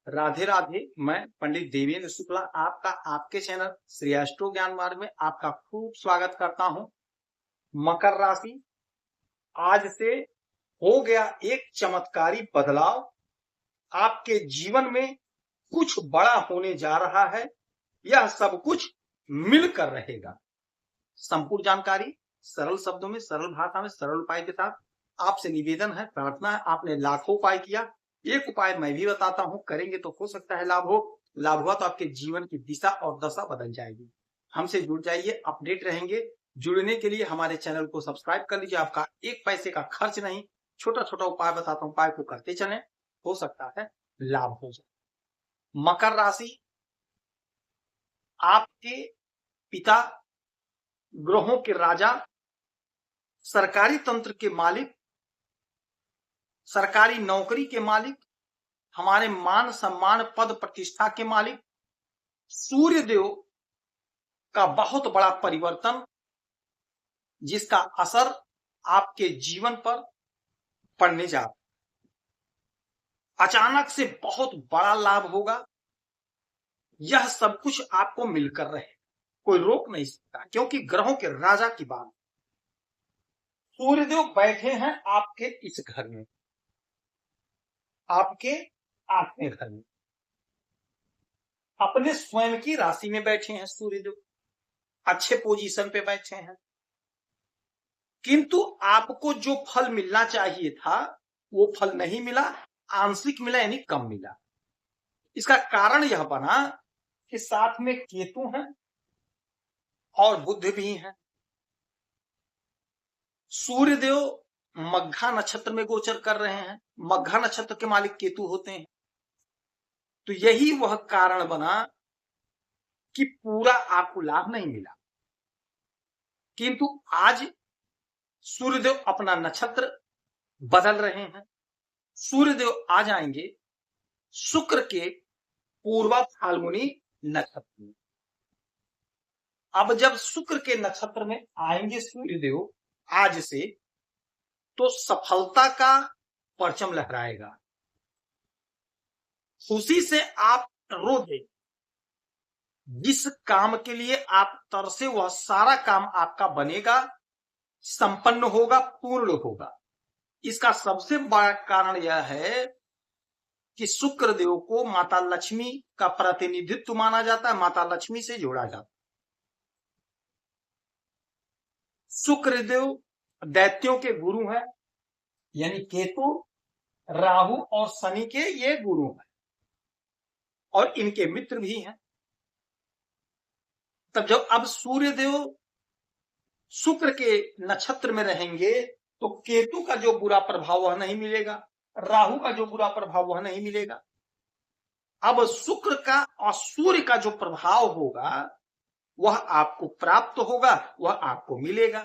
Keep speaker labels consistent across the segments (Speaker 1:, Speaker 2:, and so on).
Speaker 1: राधे राधे। मैं पंडित देवेंद्र शुक्ला आपका आपके चैनल श्री एस्ट्रो ज्ञान मार्ग में आपका खूब स्वागत करता हूं। मकर राशि, आज से हो गया एक चमत्कारी बदलाव। आपके जीवन में कुछ बड़ा होने जा रहा है। यह सब कुछ मिलकर रहेगा। संपूर्ण जानकारी सरल शब्दों में, सरल भाषा में, सरल उपाय के साथ आपसे निवेदन है, प्रार्थना है। आपने लाखों उपाय किया, एक उपाय मैं भी बताता हूं, करेंगे तो हो सकता है लाभ हो। लाभ हुआ तो आपके जीवन की दिशा और दशा बदल जाएगी। हमसे जुड़ जाइए, अपडेट रहेंगे। जुड़ने के लिए हमारे चैनल को सब्सक्राइब कर लीजिए। आपका एक पैसे का खर्च नहीं, छोटा छोटा उपाय बताता हूं, उपाय को करते चलें, हो सकता है लाभ हो जाए। मकर राशि, आपके पिता ग्रहों के राजा, सरकारी तंत्र के मालिक, सरकारी नौकरी के मालिक, हमारे मान सम्मान पद प्रतिष्ठा के मालिक सूर्य देव का बहुत बड़ा परिवर्तन, जिसका असर आपके जीवन पर पड़ने जा रहा है। अचानक से बहुत बड़ा लाभ होगा। यह सब कुछ आपको मिलकर रहे, कोई रोक नहीं सकता, क्योंकि ग्रहों के राजा की बात। सूर्यदेव बैठे हैं आपके इस घर में, आपके आठवें घर में, अपने स्वयं की राशि में बैठे हैं। सूर्यदेव अच्छे पोजीशन पे बैठे हैं, किंतु आपको जो फल मिलना चाहिए था वो फल नहीं मिला, आंशिक मिला, यानी कम मिला। इसका कारण यह बना कि साथ में केतु हैं और बुध भी हैं। सूर्यदेव मघा नक्षत्र में गोचर कर रहे हैं। मघा नक्षत्र के मालिक केतु होते हैं। तो यही वह कारण बना कि पूरा आपको लाभ नहीं मिला, किंतु आज सूर्यदेव अपना नक्षत्र बदल रहे हैं। सूर्यदेव आ जाएंगे शुक्र के पूर्वा फाल्गुनी नक्षत्र में। अब जब शुक्र के नक्षत्र में आएंगे सूर्यदेव आज से, तो सफलता का परचम लहराएगा। खुशी से आप रोगे। जिस काम के लिए आप तरसे वह सारा काम आपका बनेगा, संपन्न होगा, पूर्ण होगा। इसका सबसे बड़ा कारण यह है कि शुक्र देव को माता लक्ष्मी का प्रतिनिधित्व माना जाता है, माता लक्ष्मी से जोड़ा जाता है। शुक्र देव दैत्यों के गुरु हैं, यानी केतु, राहु और शनि के ये गुरु हैं और इनके मित्र भी हैं। तब जब अब सूर्य देव शुक्र के नक्षत्र में रहेंगे तो केतु का जो बुरा प्रभाव वह नहीं मिलेगा, राहु का जो बुरा प्रभाव वह नहीं मिलेगा। अब शुक्र का और सूर्य का जो प्रभाव होगा वह आपको प्राप्त होगा, वह आपको मिलेगा।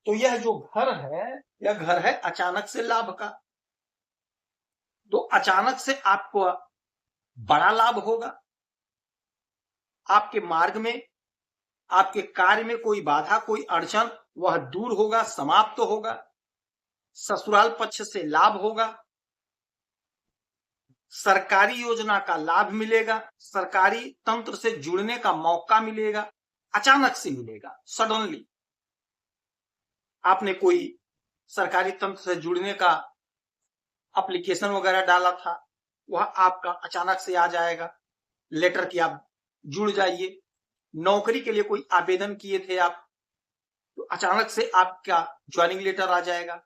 Speaker 1: तो यह जो घर है, यह घर है अचानक से लाभ का। तो अचानक से आपको बड़ा लाभ होगा। आपके मार्ग में, आपके कार्य में कोई बाधा, कोई अड़चन, वह दूर होगा, समाप्त होगा। ससुराल पक्ष से लाभ होगा। सरकारी योजना का लाभ मिलेगा। सरकारी तंत्र से जुड़ने का मौका मिलेगा, अचानक से मिलेगा। सडनली आपने कोई सरकारी तंत्र से जुड़ने का एप्लीकेशन वगैरह डाला था, वह आपका अचानक से आ जाएगा। लेटर की आप जुड़ जाइए। नौकरी के लिए कोई आवेदन किए थे आप, तो अचानक से आपका ज्वाइनिंग लेटर आ जाएगा।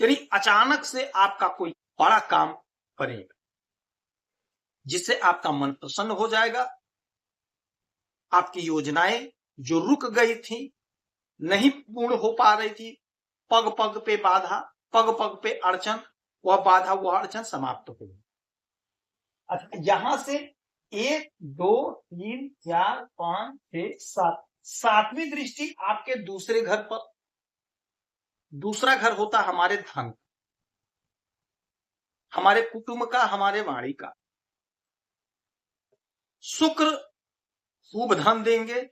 Speaker 1: यानी अचानक से आपका कोई बड़ा काम बनेगा, जिससे आपका मन प्रसन्न हो जाएगा। आपकी योजनाएं जो रुक गई थी, नहीं पूर्ण हो पा रही थी, पग पग पे बाधा, पग पग पे अड़चन, वह बाधा, वह अड़चन समाप्त हो गई। अच्छा, यहां से 1 2 3 4 5 6 7, सातवीं दृष्टि आपके दूसरे घर पर। दूसरा घर होता हमारे धन, हमारे कुटुंब का, हमारे वाणी का। शुक्र खूब धन देंगे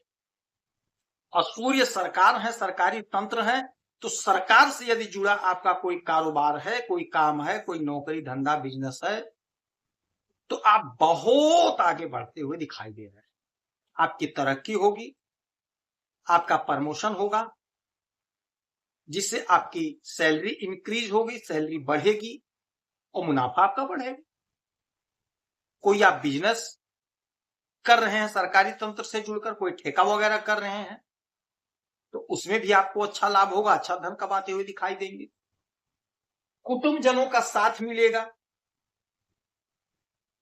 Speaker 1: और सूर्य सरकार है, सरकारी तंत्र है। तो सरकार से यदि जुड़ा आपका कोई कारोबार है, कोई काम है, कोई नौकरी धंधा बिजनेस है, तो आप बहुत आगे बढ़ते हुए दिखाई दे रहे हैं। आपकी तरक्की होगी, आपका प्रमोशन होगा, जिससे आपकी सैलरी इंक्रीज होगी, सैलरी बढ़ेगी और मुनाफा आपका बढ़ेगा। कोई आप बिजनेस कर रहे हैं सरकारी तंत्र से जुड़कर, कोई ठेका वगैरह कर रहे हैं, तो उसमें भी आपको अच्छा लाभ होगा, अच्छा धन कमाते हुए दिखाई देंगे। कुटुंबजनों का साथ मिलेगा।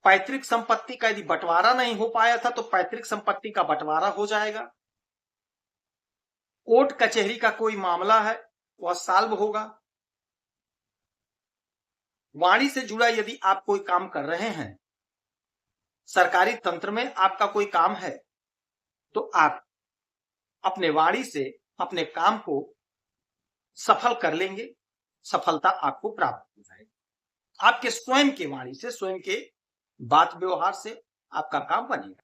Speaker 1: पैतृक संपत्ति का यदि बंटवारा नहीं हो पाया था तो पैतृक संपत्ति का बंटवारा हो जाएगा। कोर्ट कचहरी का कोई मामला है वह सॉल्व होगा। वाणी से जुड़ा यदि आप कोई काम कर रहे हैं, सरकारी तंत्र में आपका कोई काम है, तो आप अपने वाणी से अपने काम को सफल कर लेंगे, सफलता आपको प्राप्त हो जाएगी। आपके स्वयं के वाणी से, स्वयं के बात व्यवहार से आपका काम बनेगा।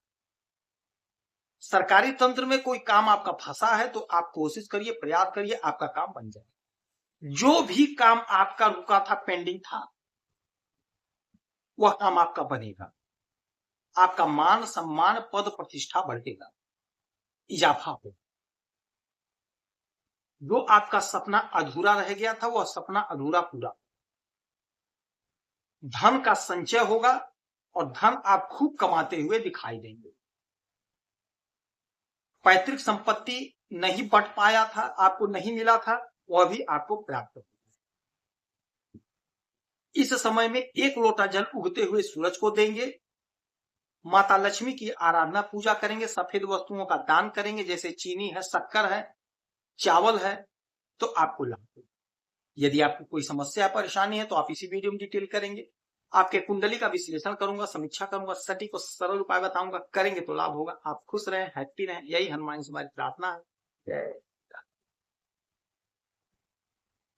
Speaker 1: सरकारी तंत्र में कोई काम आपका फंसा है तो आप कोशिश करिए, प्रयास करिए, आपका काम बन जाए। जो भी काम आपका रुका था, पेंडिंग था, वह काम आपका बनेगा। आपका मान सम्मान पद प्रतिष्ठा बढ़ेगा, इजाफा होगा। जो आपका सपना अधूरा रह गया था वह सपना अधूरा पूरा। धन का संचय होगा और धन आप खूब कमाते हुए दिखाई देंगे। पैतृक संपत्ति नहीं बंट पाया था, आपको नहीं मिला था, वह भी आपको प्राप्त होगा। इस समय में 1 लोटा जल उगते हुए सूरज को देंगे। माता लक्ष्मी की आराधना पूजा करेंगे, सफेद वस्तुओं का दान करेंगे, जैसे चीनी है, शक्कर है, चावल है, तो आपको लाभ होगा। यदि आपको कोई समस्या परेशानी है तो आप इसी वीडियो में डिटेल करेंगे। आपके कुंडली का विश्लेषण करूंगा, समीक्षा करूंगा, सटीक और सरल उपाय बताऊंगा। करेंगे तो लाभ होगा। आप खुश रहें, हैप्पी रहें, यही हनुमान से हमारी प्रार्थना है। जय